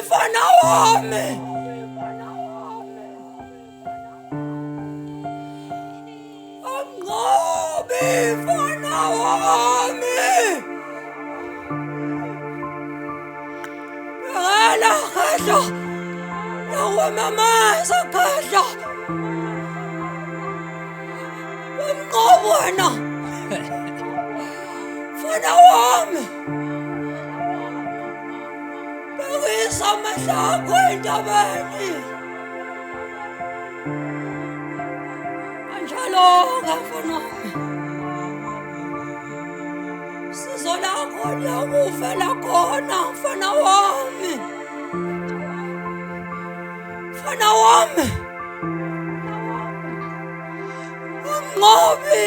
mfana wami. Anqobi mfana wami. Ala khahla. Nawe mama sakhahla. Anqobi wena. Mfana wami. Amahlo endabeni anjalo-ke mfana wami sizo lakho liyakuvela khona mfana wami Anqobi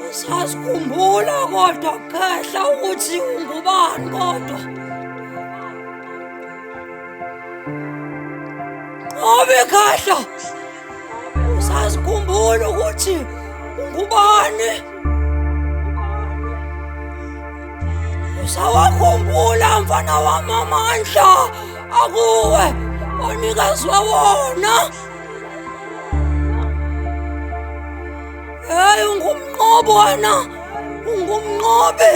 usasikhumbula kodwa khehla ukuthi ungubani kodwa Anqobi khehla usasikhumbula ukuthi ungubani usawakhumbula mfana wami amandla akuwe onikezwe wona ungumnqobi wena ungumnqobi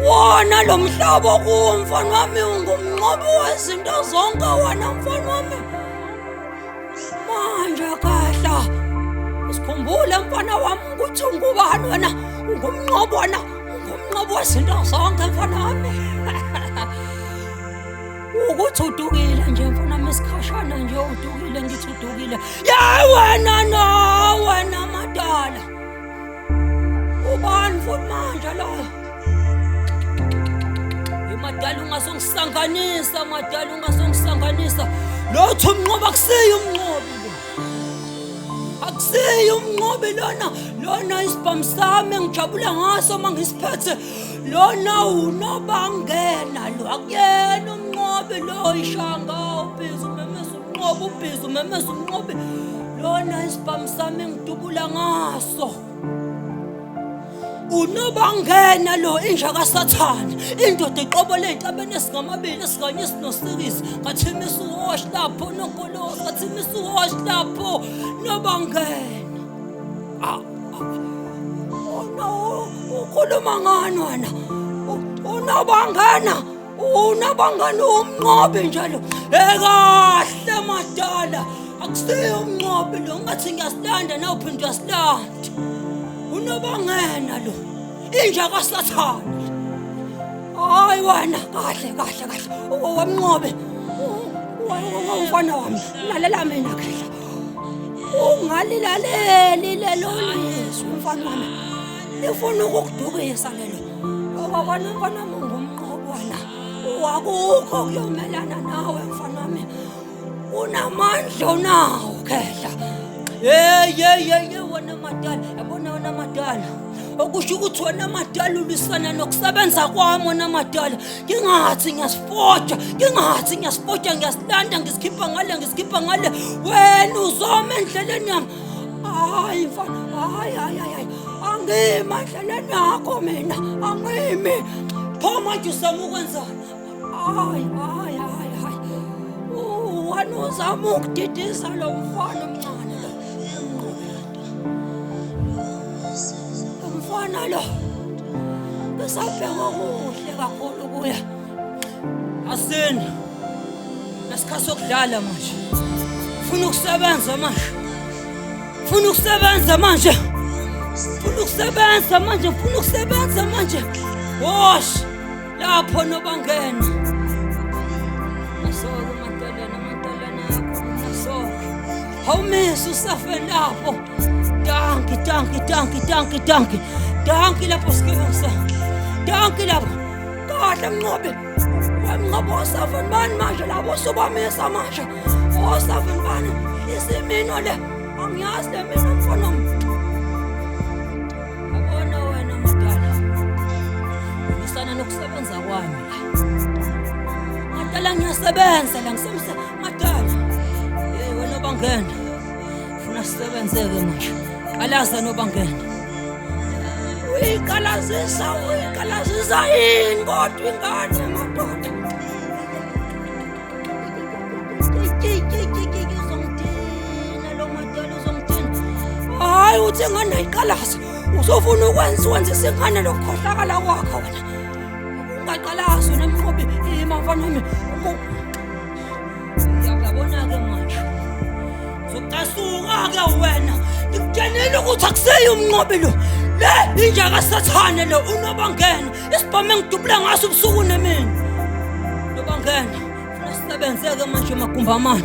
wona lo mhlaba kuwo mfana wami ungumnqobi wezinto zonke wena mfana wami manje kahla usikhumbule mfana wami ukuthi ungubani wena ungumnqobi wena ungumnqobi wezinto zonke mfana wami ukuthi udukile nje mfana wami isikhashana nje udukile ngithi udukile wena madala ubani futhi manje la emadala ungasongisanganisa lothi umnqobi akusiyo umnqobi lona isibhamu sami engijabula ngaso mangisiphethe lona unobangena lo akuyena umnqobi lo ishanga ubhizi umemeza umnqobi lona isibhamu sami engidubula ngaso unobangena lo inja kaSathane indoda eqobole entabeni esingamabili esikanye sinosirisi ngathini isuhoshi lapho nonkolosi ngathini isuhoshi lapho nobangena ukhuluma ngani wena unobangena umnqobi njalo kahle madala akusiyo umnqobi lo ngathi ngiyasilanda nawuphinda uyasilanda unobangena lo inja kaSathane hayi wena kahle wamnqobi umfana wami lalela mina khehla ungalilaleli lelo lizwi mfana wami lifuna ukukudukisa lelo ngoba mfana ungumnqobi wena wakukho kuyomelana nawe mfana wami unamandla unawo khehla wena madala yabona wena madala okusho ukuthi wena madala ulisana nokusebenza kwami wena madala ngingathi ngiyasifoja ngiyasilanda ngisikhipha ngale wena uzoma endleleni yami hayi mfana hayi angimi endleleni yakho mina angimi pho manje usama ukwenzani hayi wena uzama ukudidisa lo mfana omncane mfana lo besabheka kuhle kakhulu kuya asini nesikhathi sokudlala manje ufuna ukusebenza manje wosh lapho nobangena nasoke madalana nasoke awumisi usafe lapho danki lapho sikwenza danki lapho kahle mnqobi wamnqobosa mani manje labo sobamisa manje osafe mani isimino le angiyazi le mina mfana abona wena madala ngisana nokusebenza kwami madala ngiyasebenza la ngisemse madala wena obangena ufuna sisebenzeke manje alaza nobangena uyikalazisa yini kodwa ingane madoda. Uzongidina lo madala uzongidina. Hayi uthi ingane ayiqalaza uzofuna ukwenza isingane lokukhohlakala kwakho wena. Ungaqalazi wena Mnqobi mfana wami. Uyabona-ke manje uzocasuka-ke wena ngikutshenile ukuthi akuseyo umnqobi lo le inja kasathane lo uNobangena isibhamu engidubula ngaso ubusuku nemini. Nobangena funa sisebenzeke manje magumbamane.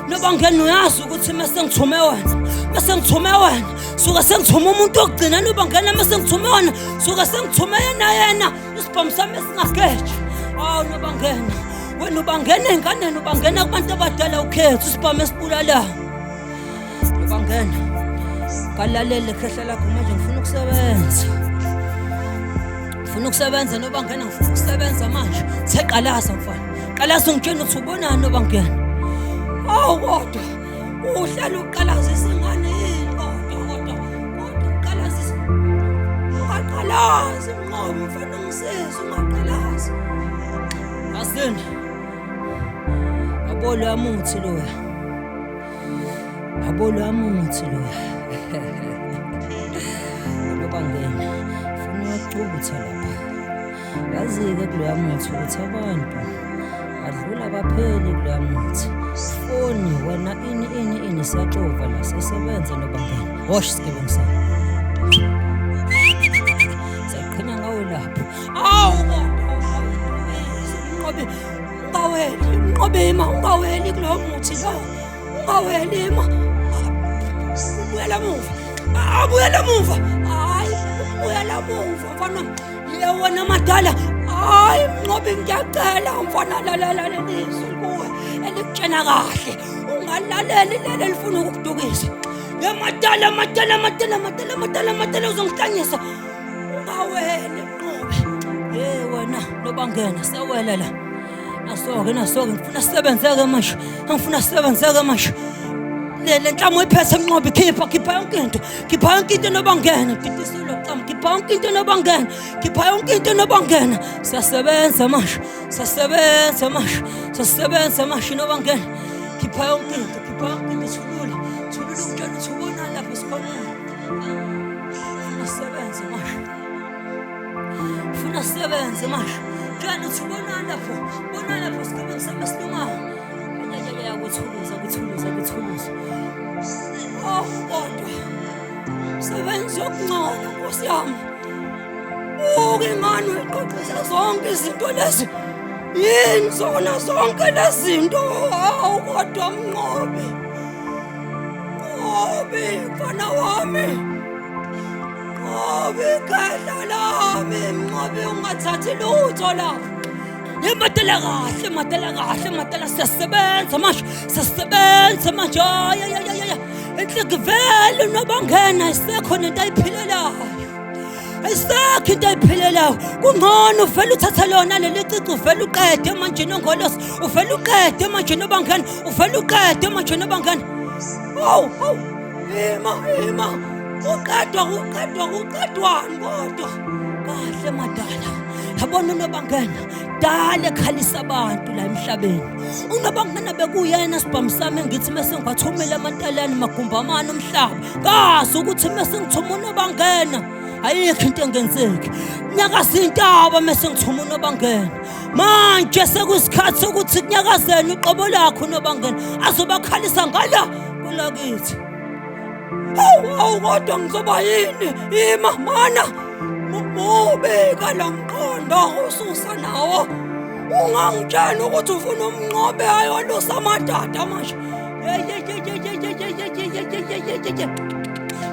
Nobangena uyazi ukuthi mase ngithume wena suka sengithume umuntu wokugcina. Nobangena mase ngithume wena suka sengithume yena isibhamu sami esingageji. Hawu Nobangena wena ubangena enganeni ubangena kubantu abadala ukhetho isibhamu esibulala. Nobangena kalalele khehla lakho manje ngifuna ukusebenza Nobangena ngifuna ukusebenza manje. Seqalaza mfana qalaza ungitshela ukuthi ubonani Nobangena. Hawu kodwa uhlala uqalazisa ingane yini kodwa uqalazisa ungaqalazi Mnqobi mfana ngisiza ungaqalazi. Asini abolo yamuthi loya Nobangena funa ukucutha lapha. Yazi-ke kuloya muthi ukuthi abantu adlula abapheli kuloya muthi. Foni wena ini siyaxova la sisebenza Nobangena. Wash sigebengu sami siyakhanya ngawe lapho. Awu Mnqobi ungaweli kuloyo muthi lo. Ungaweli Buyela muva. Hayi buyela muva mfana. Wena madala. Hayi Mnqobi ngiyacela mfana lalela lelizwi kuwe elikutshena kahle. Ungalaleli leli elifuna ukukudukisa. Madala uzongihlanyisa. Ungaweli Mnqobi. Wena Nobangena sawela la. Nasoke ngifuna sisebenzeke manje. Le nhlamo uyiphethe Mnqobi khipha yonke into Nobangena. Didiselo xam khipha yonke into Nobangena. Siyasebenza manje Nobangena. Khipha yonke into thulula umntwana ubona lapha esikhoneni. Funa sisebenze manje. Njalo uthi ubona lapho sigebengu sami esilungayo. Kuthuluza. Oh kodwa sebenza yokuncane Nkosi yami. Ingane uyiqoqisa zonke izinto lezi. Yini zona zonke lezi zinto. Hawu kodwa Mnqobi mfana wami. Khehla lami Mnqobi ungathathi lutho lapho. Madala kahle siyasebenza manje. Enhleke vele Nobangena ayisekho into ayiphilelayo. Kungcono uvele uthatha lona leli cici uvele uqede manje nongolosi. Uvele uqede manje Nobangena. Hawu uqedwani kodwa kahle madala. Yabona Nobangena dala ekhalisa abantu la emhlabeni. uNobangena bekuyena sibhamu sami ngithi mase ngiwathumela amantalane magumbamane umhlaba. Ngazi ukuthi mase ngithuma uNobangena ayikho into engenzeki. Nyakaza intaba mase ngithuma uNobangena. Manje sekuyisikhathi sokuthi kunyakazeni uqobo lakho uNobangena azobakhalisa ngala kulakithi. Hawu kodwa ngizoba yini mana mubeka la mqondo ususa nawo. Ungangitshela ukuthi ufuna umnqobe ayolusa amadada manje.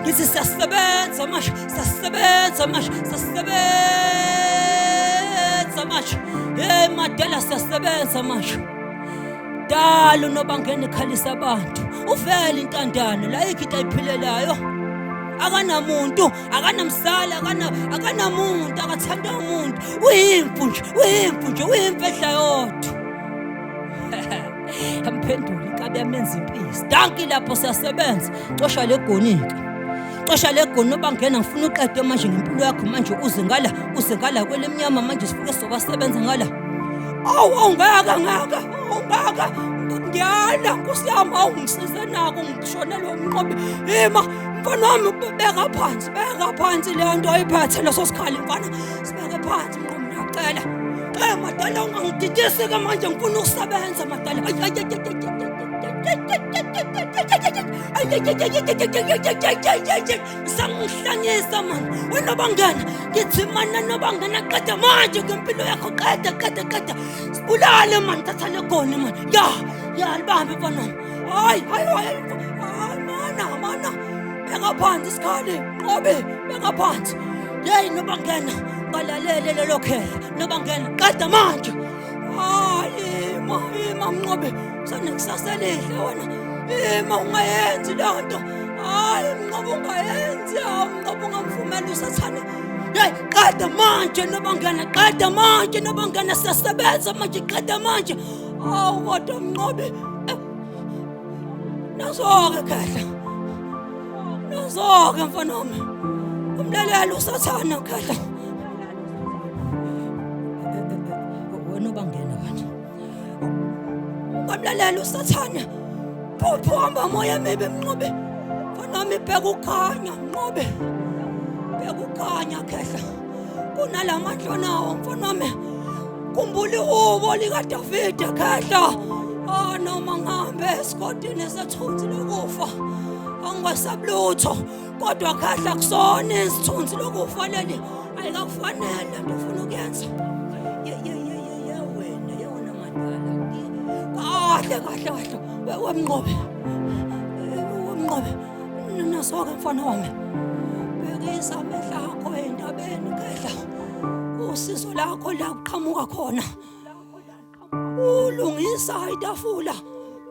Ngithi siyasebenza manje. Madala siyasebenza manje. Dala uNobangena ekhalisa abantu. Uvele intandane la ikho into ayiphilelayo. Akanamuntu, akanamsala, akanamuntu, akathanda umuntu. Uyimfehla yodwa. Yamphendula inkabi yamenza impisi. Danki lapho siyasebenza. Cosha legonike. Xosha le goni nobangena ngifuna uqede manje ngempilo yakho manje uze ngala kwelemnyama manje sifike sobasebenza ngala. Awu ngeke. Ngiyala Nkosi yami awungisize nako ngishonelwe umnqobi. Ima mfana wami beka phansi le nto oyiphethe leso sikhali mfana. Sibeke phansi mnqobi ngiyacela. Madala ungangididisi ke manje ngifuna ukusebenza madala. Sangihlanyisa mani wena bangena ngithi mana nobangena qeda manje ngempilo yakho qeda sibulale mani thatha le goni mani ya libambe mfana hayi mana beka phansi isikhali ngobe beka phansi hey nobangena balalele lelo khela nobangena qeda manje hayi ima mnqobe sanekusasa lihle wena ima ungayenzi le nto hayi mnqobe ungayenzi mnqobe ungamvumela usathane hey qeda manje nobangena siyasebenza manje qeda manje awu kodwa mnqobe nazoke khehla nazoke mfana wami umlalela usathane khehla wena bangena wena ngamlalela usathane phupha moya mibi mnqobe mfana wami bheka ukhanya mnqobe bheka ukhanya khehla kunalamandla nawo mfana wami khumbula ihubo likaDavide khehla noma ngihambe esigodini esethunzi lokufa angiwasabulutho kodwa khehla kusona isithunzi lokufa leli ayikakufanele nto ufuna ukuyenza wena madala kahle wemnqobe nasoke mfana wami bekisa amehlo akho endabeni khehla usizo lakho la kuqhamuka khona ulungisa itafula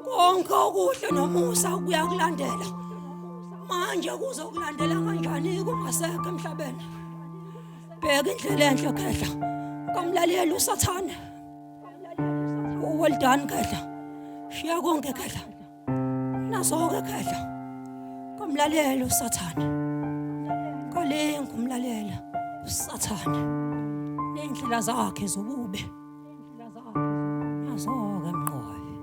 konke okuhle nomusa kuyakulandela manje kuzokulandela kanjani kungasekho emhlabeni bheka indlela enhle khehla kamlalela usathane well done khehla shiya konke khehla nasoke khehla kamlalela usathane kalenga umlalela usathane nendlela zakhe zobube nazoke mnqobe